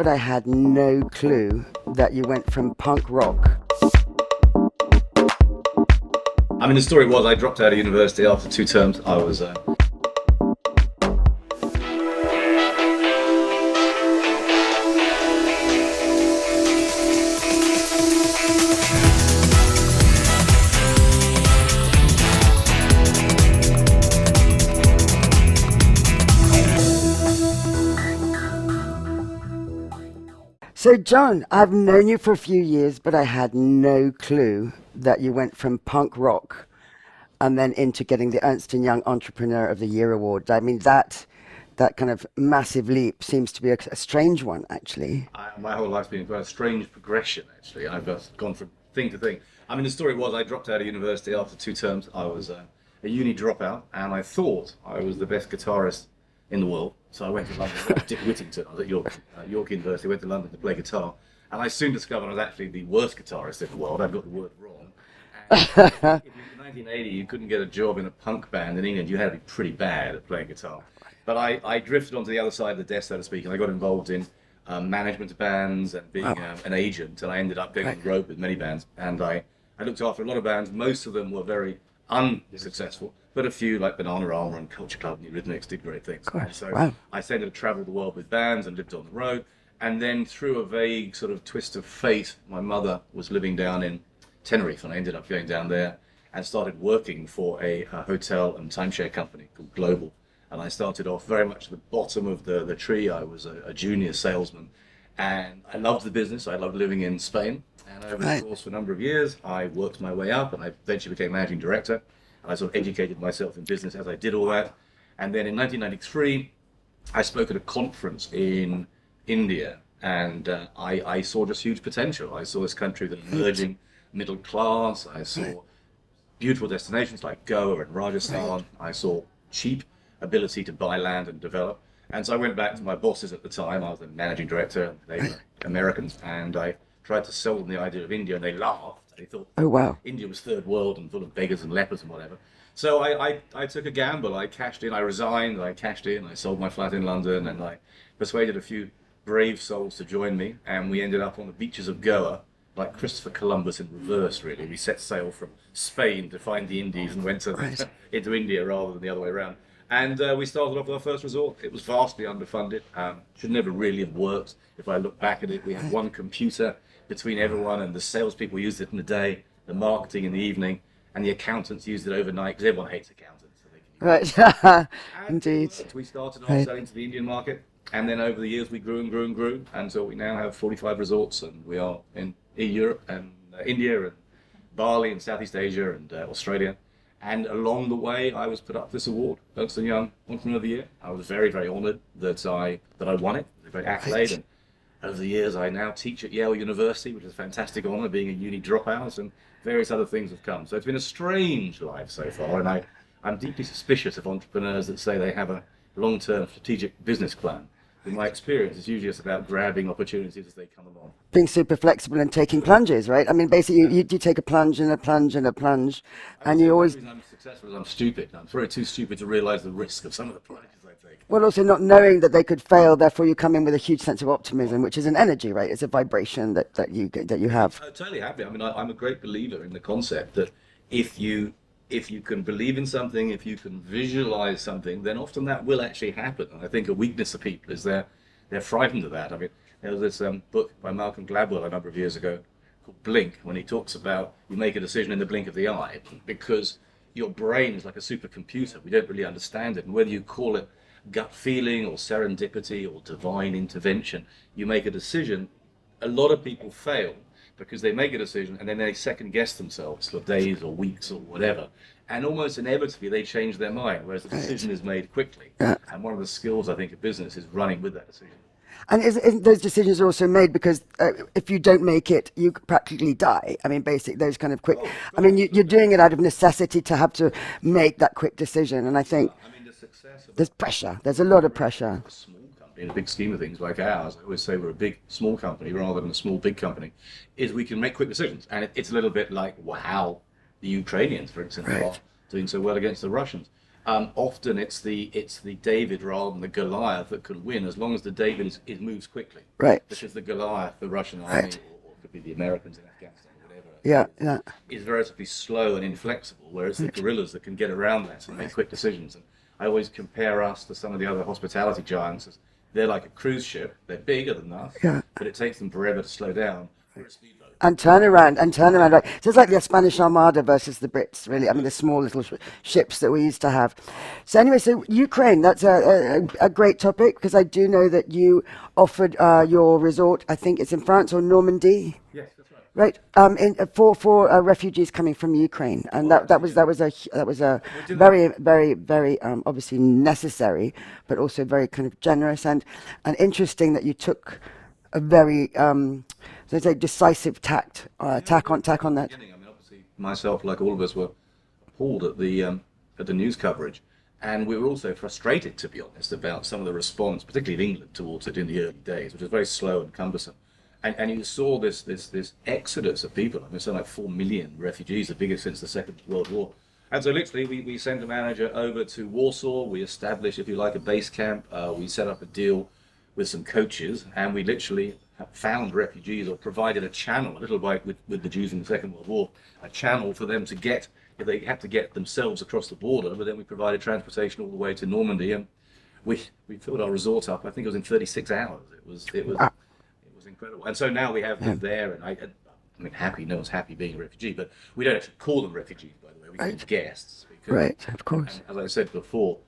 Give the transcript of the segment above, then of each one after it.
but I had no clue that you went from punk rock. I mean, the story was I dropped out of university after 2 terms. I was So, John, I've known you for a few years, but I had no clue that you went from punk rock and then into getting the Ernst & Young Entrepreneur of the Year award. I mean, that kind of massive leap seems to be a strange one, actually. my whole life's been quite a strange progression, actually. I've gone from thing to thing. I mean, the story was I dropped out of university after 2 terms. I was a uni dropout, and I thought I was the best guitarist in the world. So I went to London, Dick Whittington. I was at York University, went to London to play guitar. And I soon discovered I was actually the worst guitarist in the world. I'd got the word wrong. And in 1980, you couldn't get a job in a punk band in England. You had to be pretty bad at playing guitar. But I drifted onto the other side of the desk, so to speak, and I got involved in management of bands and being an agent. And I ended up going on the road with many bands. And I looked after a lot of bands. Most of them were very unsuccessful, but a few like Banana Rama and Culture Club and Eurythmics did great things. And so I tended to travel the world with bands and lived on the road. And then through a vague sort of twist of fate, my mother was living down in Tenerife, and I ended up going down there and started working for a hotel and timeshare company called Global. And I started off very much at the bottom of the tree. I was a junior salesman, and I loved the business. I loved living in Spain. And over the course of a number of years, I worked my way up, and I eventually became managing director. And I sort of educated myself in business as I did all that. And then in 1993, I spoke at a conference in India, and I saw just huge potential. I saw this country with an emerging middle class. I saw beautiful destinations like Goa and Rajasthan. I saw cheap ability to buy land and develop. And so I went back to my bosses at the time. I was the managing director, they were Americans, and I tried to sell them the idea of India, and they laughed. They thought India was third world and full of beggars and lepers and whatever. So I took a gamble. I cashed in, I resigned, I cashed in, I sold my flat in London, and I persuaded a few brave souls to join me, and we ended up on the beaches of Goa, like Christopher Columbus in reverse, really. We set sail from Spain to find the Indies and went into India rather than the other way around. And we started off with our first resort. It was vastly underfunded. Should never really have worked. If I look back at it, we had one computer between everyone, and the salespeople used it in the day, the marketing in the evening, and the accountants used it overnight, because everyone hates accountants. So they can Indeed. We started off selling to the Indian market, and then over the years we grew and grew and grew, until we now have 45 resorts, and we are in Europe and India and Bali and Southeast Asia and Australia. And along the way, I was put up this award, Ernst & Young Entrepreneur of the Year. I was very, very honoured that I won it. It was a great accolade. And over the years, I now teach at Yale University, which is a fantastic honour, being a uni dropout, and various other things have come. So it's been a strange life so far, and I'm deeply suspicious of entrepreneurs that say they have a long-term strategic business plan. In my experience, it's usually just about grabbing opportunities as they come along. Being super flexible and taking plunges, right? I mean, basically, you take a plunge and a plunge and a plunge, and you always... The reason I'm successful is I'm stupid. I'm very too stupid to realise the risk of some of the plunges I take. Well, also not knowing that they could fail, therefore you come in with a huge sense of optimism, which is an energy, right? It's a vibration that you have. I'm totally happy. I mean, I'm a great believer in the concept that if you can believe in something, if you can visualize something, then often that will actually happen. And I think a weakness of people is they're frightened of that. I mean, there was this book by Malcolm Gladwell a number of years ago called Blink, when he talks about you make a decision in the blink of the eye, because your brain is like a supercomputer. We don't really understand it. And whether you call it gut feeling or serendipity or divine intervention, you make a decision. A lot of people fail because they make a decision and then they second guess themselves for days or weeks or whatever, and almost inevitably they change their mind, whereas the decision is made quickly. And one of the skills I think of business is running with that decision. And isn't those decisions are also made because if you don't make it, you practically die? I mean, basically, those kind of quick... I mean, you're doing it out of necessity to have to make that quick decision. And I think the success of there's pressure. There's a lot of pressure. A small company, in a big scheme of things like ours, I always say we're a big, small company rather than a small, big company, is we can make quick decisions. And it's a little bit like how the Ukrainians, for instance, are doing so well against the Russians. Often it's the David rather than the Goliath that can win, as long as the David moves quickly. Right. Because the Goliath, the Russian army, Right. or it could be the Americans in Afghanistan, or whatever, Yeah, yeah. is relatively slow and inflexible, whereas the guerrillas that can get around that and make quick decisions. And I always compare us to some of the other hospitality giants. As they're like a cruise ship. They're bigger than us, Yeah. but it takes them forever to slow down. We're a speedboat. And turn around. Right. So it's like the Spanish Armada versus the Brits, really. I mean, the small little ships that we used to have. So anyway, so Ukraine, that's a great topic, because I do know that you offered your resort, I think it's in France or Normandy. Yes, that's right. Right, for refugees coming from Ukraine, and that was a very obviously necessary, but also very kind of generous and interesting that you took a very let's say decisive tack on that. I mean, obviously, myself, like all of us, were appalled at the news coverage, and we were also frustrated, to be honest, about some of the response, particularly in England, towards it in the early days, which was very slow and cumbersome. And you saw this exodus of people. I mean, something like 4 million refugees, the biggest since the Second World War. And so literally we sent a manager over to Warsaw. We established, if you like, a base camp. We set up a deal with some coaches, and we literally found refugees, or provided a channel, a little like with the Jews in the Second World War, a channel for them to get, if they had to get themselves across the border, but then we provided transportation all the way to Normandy, and we filled our resort up, I think it was in 36 hours. It was incredible. And so now we have them there, and I mean, happy, no one's happy being a refugee, but we don't actually call them refugees, by the way, we call them guests. Because, Right, of course. as I said before,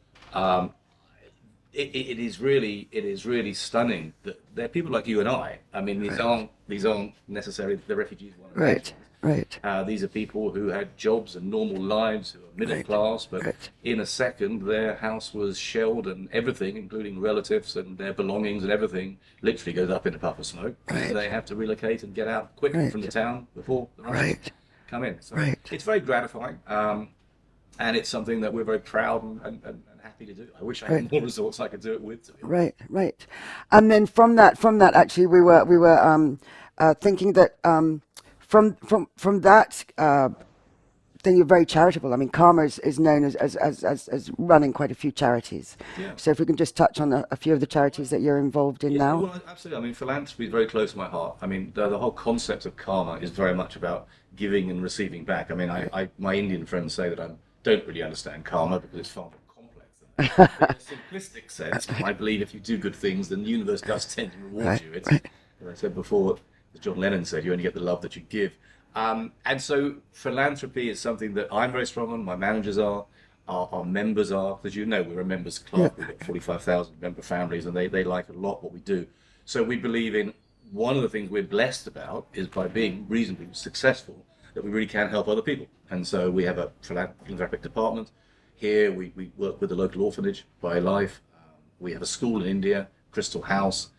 it is really stunning that there are people like you and I. I mean, these aren't necessarily the refugees want to Right. these are people who had jobs and normal lives, who are middle class, but in a second their house was shelled and everything, including relatives and their belongings and everything, literally goes up in a puff of smoke. Right. They have to relocate and get out quickly from the town before the Russians come in. So it's very gratifying, and it's something that we're very proud and happy to do. I wish I had more resorts I could do it with. To be honest. Right. And then from that, actually, we were thinking that from that thing, you're very charitable. I mean, Karma is known as running quite a few charities. Yeah. So if we can just touch on a few of the charities that you're involved in now. Well, absolutely. I mean, philanthropy is very close to my heart. I mean, the whole concept of karma is very much about giving and receiving back. I mean, my Indian friends say that I don't really understand karma because it's far more complex. In a simplistic sense, I believe if you do good things, then the universe does tend to reward you. It's, as I said before, as John Lennon said, you only get the love that you give. And so philanthropy is something that I'm very strong on, my managers are, our members are. As you know, we're a members club, we've got 45,000 member families, and they like a lot what we do. So we believe in, one of the things we're blessed about is by being reasonably successful, that we really can help other people. And so we have a philanthropic department. Here we work with the local orphanage, By Life. We have a school in India, Crystal House.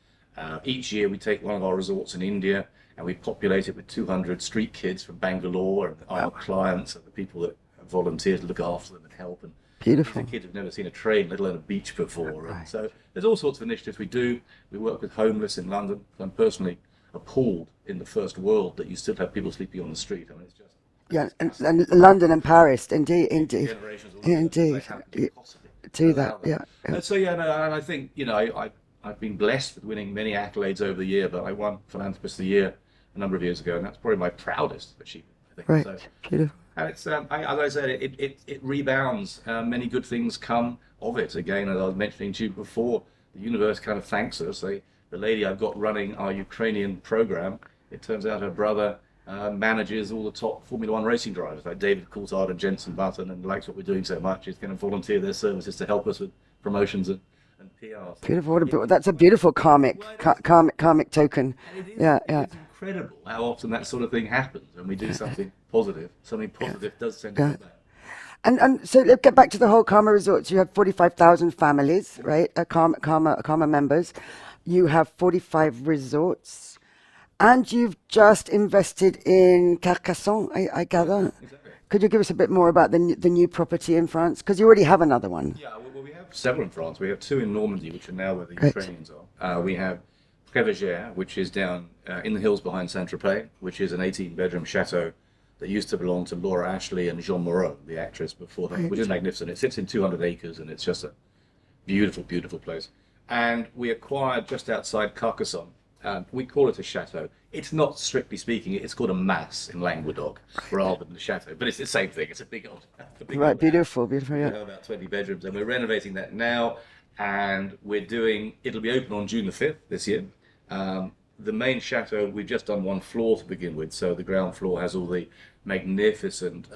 Each year we take one of our resorts in India and we populate it with 200 street kids from Bangalore, and our clients are the people that volunteer to look after them and help. And Beautiful. these are kids who've never seen a train, let alone a beach before. And so there's all sorts of initiatives we do. We work with homeless in London. I'm personally appalled in the first world that you still have people sleeping on the street. I mean, it's just... Yeah, and London and Paris, indeed. Generations all Indeed. Do that, yeah. And so, and I think, I've been blessed with winning many accolades over the year, but I won Philanthropist of the Year a number of years ago, and that's probably my proudest achievement, I think. Right, So, beautiful. and it's, as I said, it rebounds. Many good things come of it. Again, as I was mentioning to you before, the universe kind of thanks us. The lady I've got running our Ukrainian program, it turns out her brother manages all the top Formula One racing drivers, like David Coulthard and Jenson Button, and likes what we're doing so much. He's going to volunteer their services to help us with promotions and PR. So Beautiful. That's a beautiful karmic token. Yeah. It's incredible how often that sort of thing happens when we do something positive. Something positive does tend to come back. And so let's get back to the whole Karma Resorts. You have 45,000 families, right? Karma members. You have 45 resorts, and you've just invested in Carcassonne, I gather. Exactly. Could you give us a bit more about the new property in France? Because you already have another one. Yeah, well, we have several in France. We have two in Normandy, which are now where the Ukrainians are. We have Prévigère, which is down in the hills behind Saint-Tropez, which is an 18-bedroom chateau that used to belong to Laura Ashley and Jean Moreau, the actress before them, which is magnificent. It sits in 200 acres and it's just a beautiful, beautiful place. And we acquired just outside Carcassonne. We call it a chateau. It's not, strictly speaking, it's called a mas in Languedoc rather than a chateau, but it's the same thing. It's a big old, Right, beautiful, beautiful, you yeah. know, about 20 bedrooms, and we're renovating that now, and it'll be open on June the 5th this year. The main chateau, we've just done one floor to begin with, so the ground floor has all the magnificent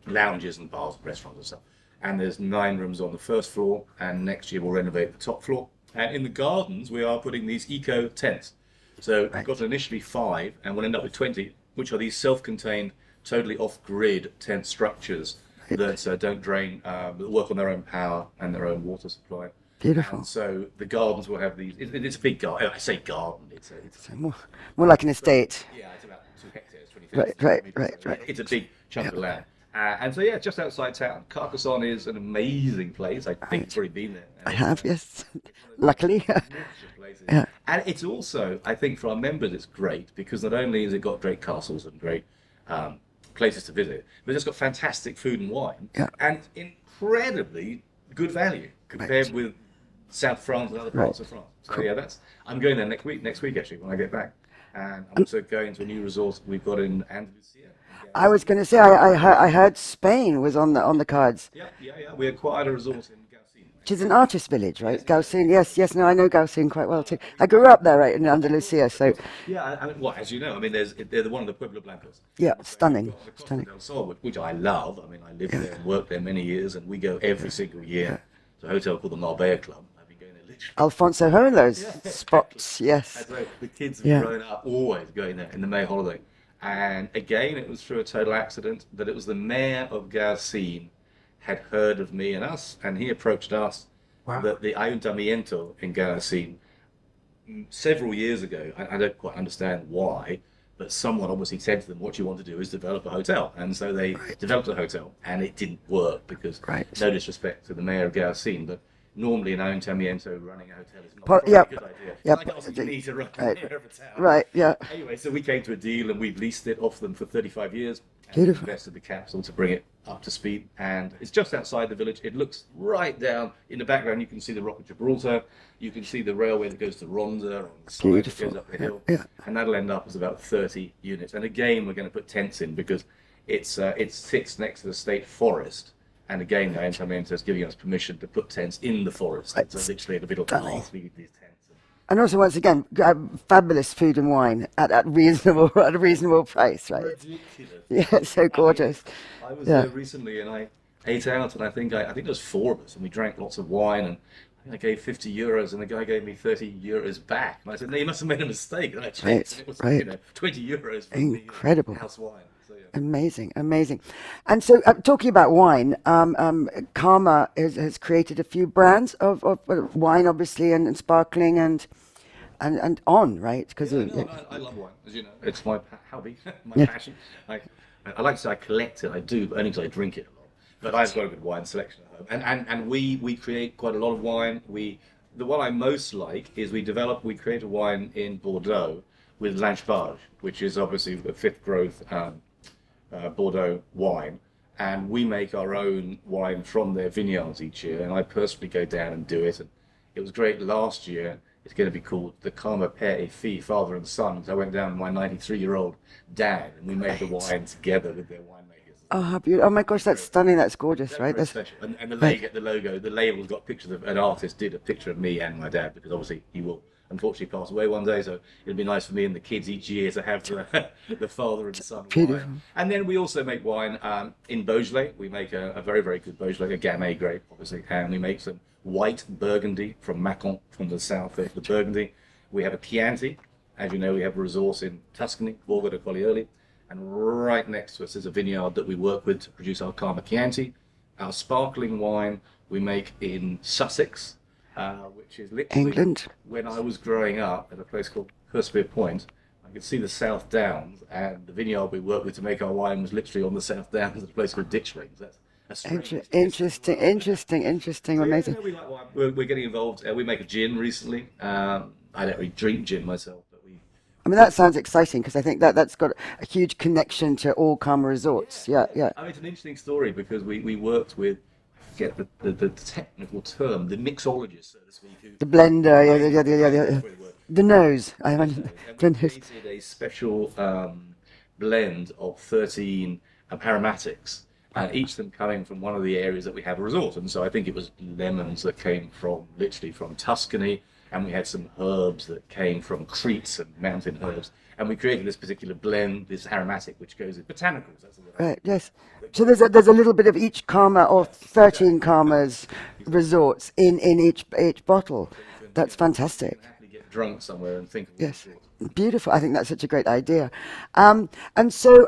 lounges and bars and restaurants and stuff. And there's 9 rooms on the first floor, and next year we'll renovate the top floor. And in the gardens, we are putting these eco tents. So we've got initially 5, and we'll end up with 20, which are these self-contained, totally off-grid tent structures that don't drain, that work on their own power and their own water supply. Beautiful. And so the gardens will have these. It's a big garden. I say garden. It's More like an estate. yeah, it's about 2 hectares, 20,000 Right. square meters. It's a big chunk of land. And so yeah, just outside town. Carcassonne is an amazing place. I think you've already been there. I have, yes. Luckily. Places. Yeah. And it's also, I think, for our members, it's great because not only has it got great castles and great places to visit, but it's got fantastic food and wine and incredibly good value compared with South France and other parts of France. So yeah, I'm going there next week actually when I get back. And I'm also going to a new resort we've got in Andalusia. I was going to say, I heard Spain was on the cards, Yeah. We acquired a resort in Gaucine. which is an artist village, right? Gaucine, yes, no, I know Gaucine quite well too. I grew up there, right, in Andalusia, so Yeah, I mean, well, as you know, I mean, they're one of the Pueblo Blancos. yeah, stunning, The Costa stunning. del Sol, which I love. I mean, I lived there and worked there many years, and we go every single year to a hotel called the Marbella Club. I've been going there literally. Alfonso Holo's spots, yes. And so the kids have grown up always going there in the May holiday. And again, it was through a total accident that it was the mayor of Gaucine had heard of me and us, and he approached us that the Ayuntamiento in Gaucine several years ago, I don't quite understand why, but someone obviously said to them, what you want to do is develop a hotel. And so they developed a hotel, and it didn't work because, no disrespect to the mayor of Gaucine, but normally an Ayuntamiento running a hotel is not a very good idea. Like also you need to run the mayor of a town. Right, yeah. Anyway, so we came to a deal and we've leased it off them for 35 years. And Beautiful. invested the capital to bring it up to speed. And it's just outside the village. It looks right down. In the background, you can see the Rock of Gibraltar. You can see the railway that goes to Ronda on the side that goes up the hill. And that'll end up as about 30 units. And again, we're going to put tents in because it sits next to the state forest. And again, the Ayuntamiento is giving us permission to put tents in the forest. So literally at a bit of path, we get these tents. And also, once again, fabulous food and wine at a reasonable price, right? Ridiculous. Yeah, so gorgeous. I was there recently and I ate out, and I think there was 4 of us, and we drank lots of wine, and I think I gave 50 euros, and the guy gave me 30 euros back. And I said, no, you must have made a mistake. And I checked, and it was 20 euros for Incredible. the house wine. So, yeah. Amazing. And so, talking about wine, Karma has created a few brands of wine, obviously, and sparkling and on, right? Because I love wine, as you know. It's my hobby, my passion. I like to say I collect it. I do, but only because I drink it a lot. But I've got a good wine selection at home, and we create quite a lot of wine. The one I most like is we create a wine in Bordeaux with Lange-Bage, which is obviously the 5th growth Bordeaux wine, and we make our own wine from their vineyards each year. And I personally go down and do it. And it was great last year. It's going to be called the Karma Père et Fille, father and son. So I went down with my 93-year-old dad, and we made the wine together with their winemakers. Oh, how beautiful! Oh my gosh, that's stunning. That's gorgeous, right? That's special. And the logo, the label's got pictures of an artist did a picture of me and my dad, because obviously he will unfortunately pass away one day. So it'd be nice for me and the kids each year to have the father and son wine. And then we also make wine in Beaujolais. We make a very, very good Beaujolais, a Gamay grape, obviously, and we make some white Burgundy from Mâcon, from the south of the Burgundy. We have a Chianti. As you know, we have a resource in Tuscany, Borgo de Collioli, and right next to us is a vineyard that we work with to produce our Karma Chianti. Our sparkling wine we make in Sussex, which is literally England. When I was growing up at a place called Hurstpere Point, I could see the South Downs, and the vineyard we worked with to make our wine was literally on the South Downs at a place called Ditchlings. Interesting, amazing. Yeah, we like wine. We're getting involved. We make a gin recently. I don't really drink gin myself, but I mean, that sounds exciting because I think that that's got a huge connection to all Karma resorts. Yeah, yeah. I mean, it's an interesting story because we worked with, I forget the technical term, the mixologist, so to speak, who The blender, yeah, blended, yeah, yeah, yeah, yeah, yeah. that's what it was. The nose. I The imagine nose. And we the nose. created a special blend of 13 aromatics, and each of them coming from one of the areas that we have a resort. And so I think it was lemons that came from, literally from Tuscany, and we had some herbs that came from Crete and mountain herbs. And we created this particular blend, this aromatic, which goes in botanicals. That's the word. Right, yes. So there's a little bit of each Karma or 13 Karmas resorts in each bottle. So you can, That's fantastic. happily get drunk somewhere and think of what Yes, resort. beautiful. I think that's such a great idea. And so,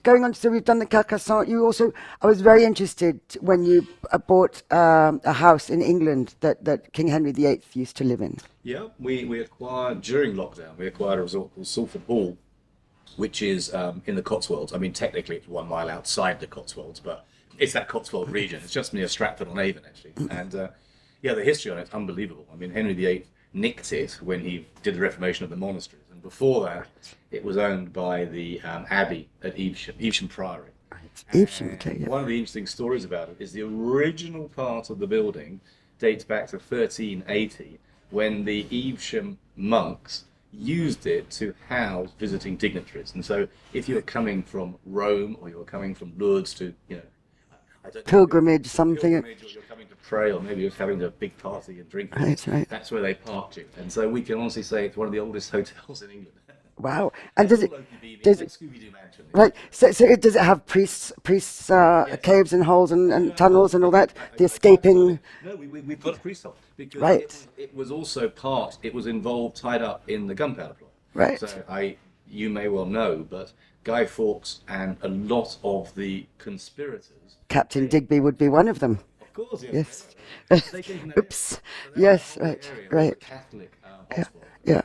going on, so we've done the Carcassonne. You also, I was very interested when you bought a house in England that King Henry VIII used to live in. Yeah, we acquired, during lockdown, we acquired a resort called Salford Hall, which is in the Cotswolds. I mean, technically it's 1 mile outside the Cotswolds, but it's that Cotswold region. It's just near Stratford-on-Avon, actually. And yeah, the history on it's unbelievable. I mean, Henry VIII nicked it when he did the reformation of the monasteries. And before that, it was owned by the Abbey at Evesham Priory. Evesham, okay, yeah. One of the interesting stories about it is the original part of the building dates back to 1380, when the Evesham monks used it to house visiting dignitaries. And so if you're coming from Rome or you're coming from Lourdes to, I don't know, Pilgrimage, something. pilgrimage, or you're coming to pray, or maybe you're having a big party and drinking, Right, right. that's where they parked you. And so we can honestly say it's one of the oldest hotels in England. Wow. And does it, All Oakley beaming, does like it, Scooby-Doo Mansion. right, does it have priests, caves and holes and tunnels and all that? The escaping, No, we've got a priest hole because Right. it was also it was involved, tied up in the gunpowder plot. Right. So you may well know, but Guy Fawkes and a lot of the conspirators, Captain Digby would be one of them. of course, Yes. they came from that Oops. area. So that Yes, whole right, area was right. a Catholic hospital. Yeah.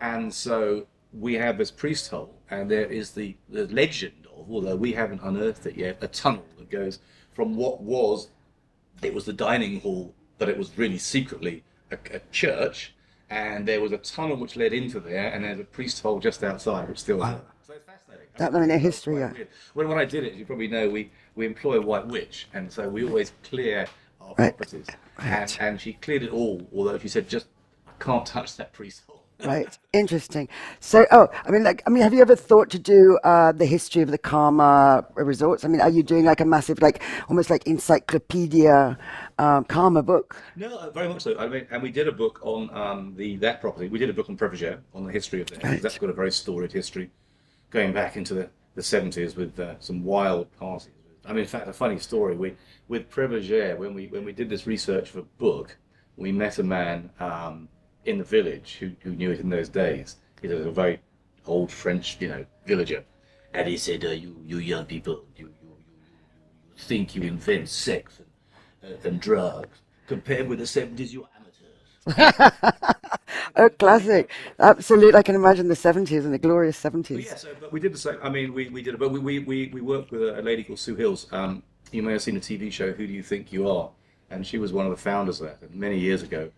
And so we have this priest hole, and there is the legend of, although we haven't unearthed it yet, a tunnel that goes from it was the dining hall, but it was really secretly a church, and there was a tunnel which led into there, and there's a priest hole just outside, which still there. So it's fascinating. That I mean, a history, Quite yeah. weird. When I did it, you probably know, we employ a white witch, and so we always clear our Right. properties. Right. And she cleared it all, although she said, just, I can't touch that priest hole. Right, interesting. So, have you ever thought to do the history of the Karma resorts? I mean, are you doing like a massive, like almost like encyclopedia Karma book? No, very much so. I mean, and we did a book on that property. We did a book on Previgere, on the history of that. Right. That's got a very storied history, going back into the 70s with some wild parties. I mean, in fact, a funny story. With Previgere, when we did this research for a book, we met a man in the village who knew it in those days. He was a very old French, villager, and he said, "You young people, you think you invent sex and drugs. Compared with the 70s, you're amateurs." Oh, classic. Absolutely. I can imagine the 70s and the glorious 70s. Yeah, but we did the same. I mean, we did it, but we worked with a lady called Sue Hills. You may have seen a TV show, Who Do You Think You Are? And she was one of the founders of that. And many years ago,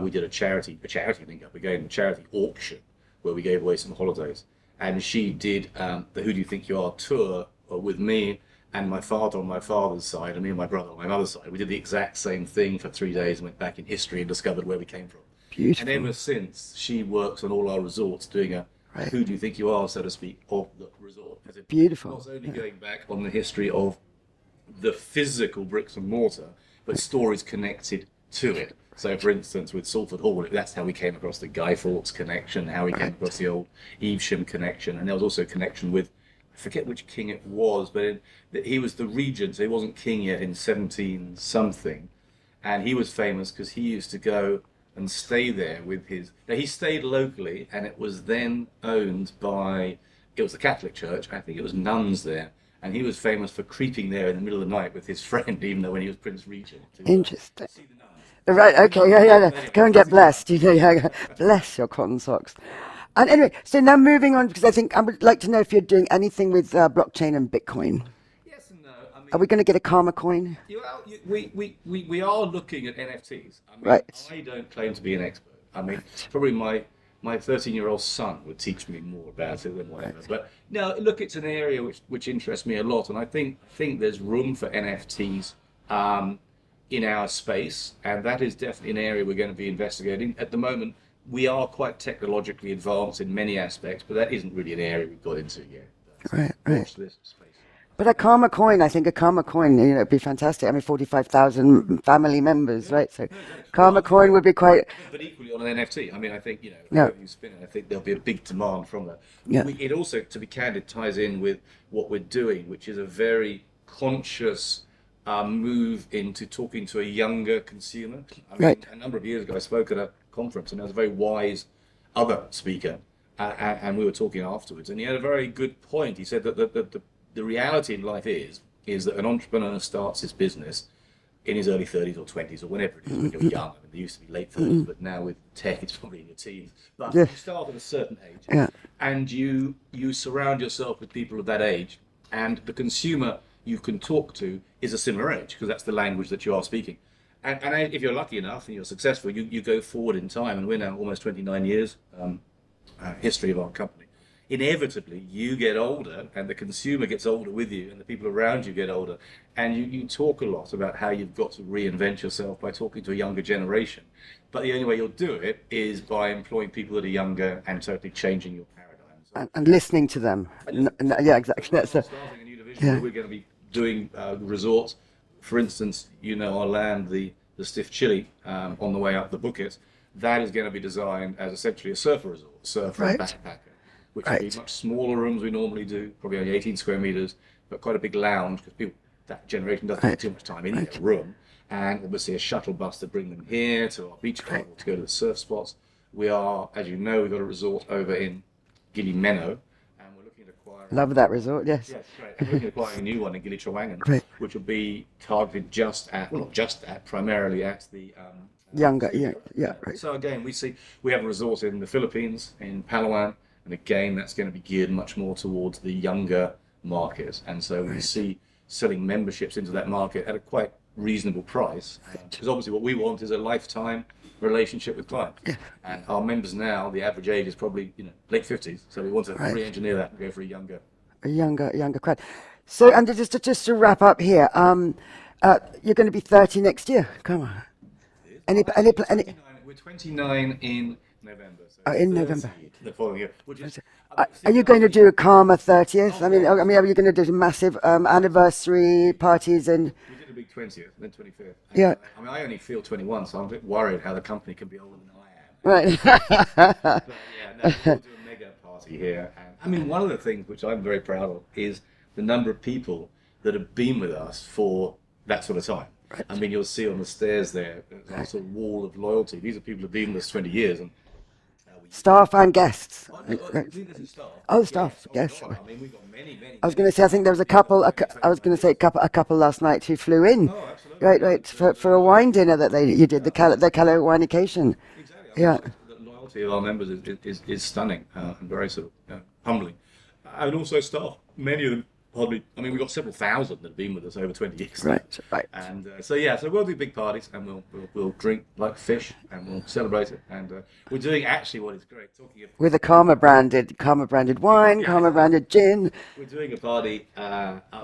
we did a charity link up again, a charity auction, where we gave away some holidays. And she did the Who Do You Think You Are tour with me and my father on my father's side, and me and my brother on my mother's side. We did the exact same thing for 3 days and went back in history and discovered where we came from. Beautiful. And ever since, she works on all our resorts doing a Right. Who Do You Think You Are, so to speak, of the resort. As in, Beautiful. not only going back on the history of the physical bricks and mortar, but stories connected to it. So, for instance, with Salford Hall, that's how we came across the Guy Fawkes connection, how we came across the old Evesham connection, and there was also a connection with, I forget which king it was, but he was the regent, so he wasn't king yet in 17 something, and he was famous because he used to go and stay there with now he stayed locally, and it was then owned by, it was the Catholic Church, I think it was nuns there, and he was famous for creeping there in the middle of the night with his friend, even though when he was Prince Regent. Interesting. See the nuns. Right, okay, yeah. Go and get blessed. Yeah. Bless your cotton socks. And anyway, so now moving on, because I think I would like to know if you're doing anything with blockchain and Bitcoin. Yes and no. I mean, Are we going to get a Karma coin? we are looking at NFTs. I mean, Right. I don't claim to be an expert. I mean, probably my my 13-year-old son would teach me more about it than whatever. But no, look, it's an area which interests me a lot, and I think there's room for NFTs in our space, and that is definitely an area we're going to be investigating. At the moment, we are quite technologically advanced in many aspects, but that isn't really an area we've got into yet. Right. Watch this space. But a karma coin, I think a karma coin, it'd be fantastic. I mean, 45,000 family members, right? So karma coin would be quite... But equally on an NFT, I mean, I think, Yeah. you spin it, I think there'll be a big demand from that. Yeah. It also, to be candid, ties in with what we're doing, which is a very conscious move into talking to a younger consumer. I mean, Right. a number of years ago, I spoke at a conference, and there was a very wise other speaker, and we were talking afterwards, and he had a very good point. He said that the reality in life is that an entrepreneur starts his business in his early 30s or 20s or whenever it is when you're young. I mean, they used to be late 30s, but now with tech, it's probably in your teens. But Yeah. you start at a certain age, Yeah. and you surround yourself with people of that age, and the consumer you can talk to is a similar age, because that's the language that you are speaking. And if you're lucky enough and you're successful, you go forward in time, and we're now almost 29 years history of our company. Inevitably, you get older, and the consumer gets older with you, and the people around you get older, and you talk a lot about how you've got to reinvent yourself by talking to a younger generation. But the only way you'll do it is by employing people that are younger and totally changing your paradigm. So And listening to them. Yeah, exactly. That's starting a new division where we're going to be doing resorts. For instance, our land, the Stiff Chili, on the way up the Bukit, that is going to be designed as essentially a surfer resort, surfer and backpacker, which will be much smaller rooms we normally do, probably only 18 square meters, but quite a big lounge, because people, that generation doesn't have too much time in their room. And obviously a shuttle bus to bring them here to our beach club or to go to the surf spots. We are, as you know, we've got a resort over in Gili Meno, and we're looking at acquiring... Love that resort, yes. Yes, great. And we're looking at acquiring a new one in Gili Trawangan, Great. which will be targeted primarily at the... Younger, yeah, right. So again, we have a resort in the Philippines, in Palawan, and again, that's going to be geared much more towards the younger market. And so we see selling memberships into that market at a quite reasonable price. Because obviously what we want is a lifetime relationship with clients. Yeah. And our members now, the average age is probably late 50s. So we want to re-engineer that and go for a younger crowd. So, and just to wrap up here, you're going to be 30 next year. Come on. Any, We're 29 in November. So in November. The following year. Which is, are you going to do a Karma 30th? I mean, are you going to do massive anniversary parties and? We did a big 20th, then 25th. Yeah. I mean, I only feel 21, so I'm a bit worried how the company can be older than I am. Right. But yeah, no, we'll do a mega party here. And, I mean, one of the things which I'm very proud of is the number of people that have been with us for that sort of time. Right. I mean, you'll see on the stairs there, a sort of wall of loyalty. These are people who've been with us 20 years. And staff and guests. Oh, staff, yes. I mean, we've got many. I was going to say, I think there was a couple. I was going to say a couple last night who flew in. Oh, absolutely. Right, for a wine dinner that you did, the Calo Winication. Exactly. Yeah. The loyalty of our members is stunning and very sort of humbling. And also staff, many of them. Probably, I mean, we've got several thousand that have been with us over 20 years. Right. And so we'll do big parties, and we'll drink like fish, and we'll celebrate it. And we're doing actually what is great, talking of With a Karma branded wine, Karma branded gin. we're doing a party.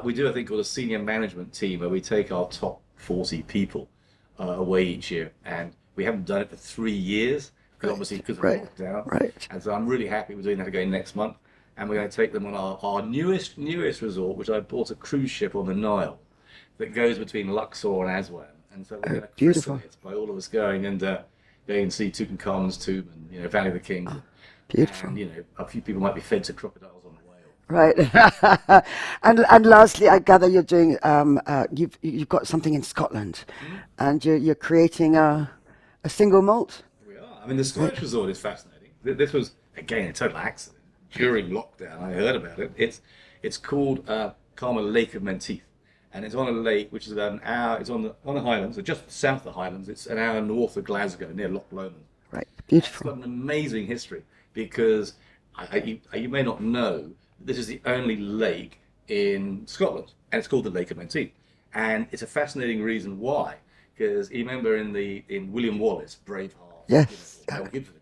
We do a thing called a senior management team, where we take our top 40 people away each year, and we haven't done it for 3 years, obviously because of lockdown. Right. And so I'm really happy we're doing that again next month. And we're going to take them on our newest resort, which I bought a cruise ship on the Nile that goes between Luxor and Aswan. And so we're going to christen it by all of us going and see Tutankhamun's tomb and Valley of the Kings. Beautiful. And a few people might be fed to crocodiles on the way. Right. and lastly, I gather you're doing you've got something in Scotland, and you're creating a single malt. We are. I mean, the Scottish resort is fascinating. This was again a total accident. During lockdown, I heard about it. It's called Karma Lake of Menteith, and it's on a lake which is about an hour. It's on the Highlands, so just south of the Highlands. It's an hour north of Glasgow, near Loch Lomond. Right, beautiful. It's got an amazing history because you may not know this is the only lake in Scotland, and it's called the Lake of Menteith, and it's a fascinating reason why. Because you remember in William Wallace, Braveheart. Yes. Mel Gibson,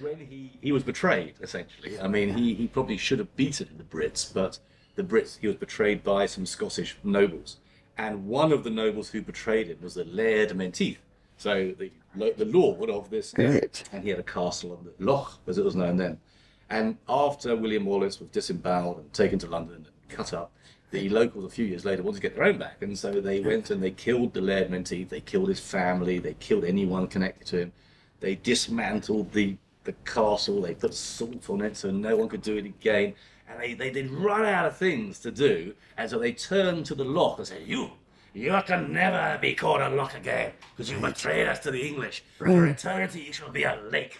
when he was betrayed, essentially. I mean, he probably should have beaten the Brits, but he was betrayed by some Scottish nobles. And one of the nobles who betrayed him was the Laird Menteith, so the lord of this area. And he had a castle on the Loch, as it was known then. And after William Wallace was disemboweled and taken to London and cut up, the locals a few years later wanted to get their own back, and so they went and they killed the Laird Menteith, they killed his family, they killed anyone connected to him, they dismantled the castle, they put salt on it so no one could do it again, and they'd run out of things to do, and so they turned to the Loch and said, you can never be called a Loch again, because you betrayed us to the English. For eternity you shall be a lake.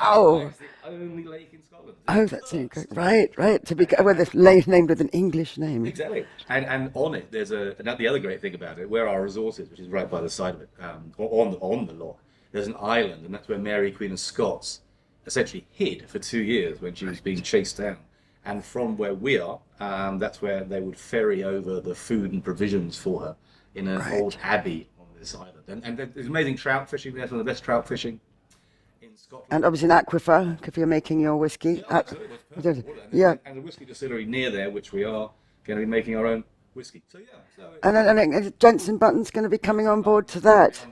Oh, It's the only lake in Scotland. oh, that's incredible. Right. To be this lake named with an English name. Exactly. And on it, there's the other great thing about it, where our resort is, which is right by the side of it, on the loch, there's an island, and that's where Mary, Queen of Scots, essentially hid for 2 years when she was being chased down. And from where we are, that's where they would ferry over the food and provisions for her in an old abbey on this island. And there's amazing trout fishing there, some of the best trout fishing in Scotland. And obviously an aquifer, if you're making your whiskey. Yeah, absolutely. It's perfect water. And a whiskey distillery near there, which we are going to be making our own whiskey. So And Jensen Button's going to be coming on board to that.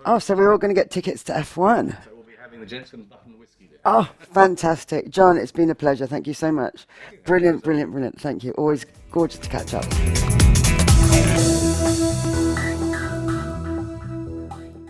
Oh, so we're all going to get tickets to F1. So we'll be having the Jensen Button whiskey there. Oh, fantastic. John, it's been a pleasure. Thank you so much. Brilliant. Thank you. Always gorgeous to catch up.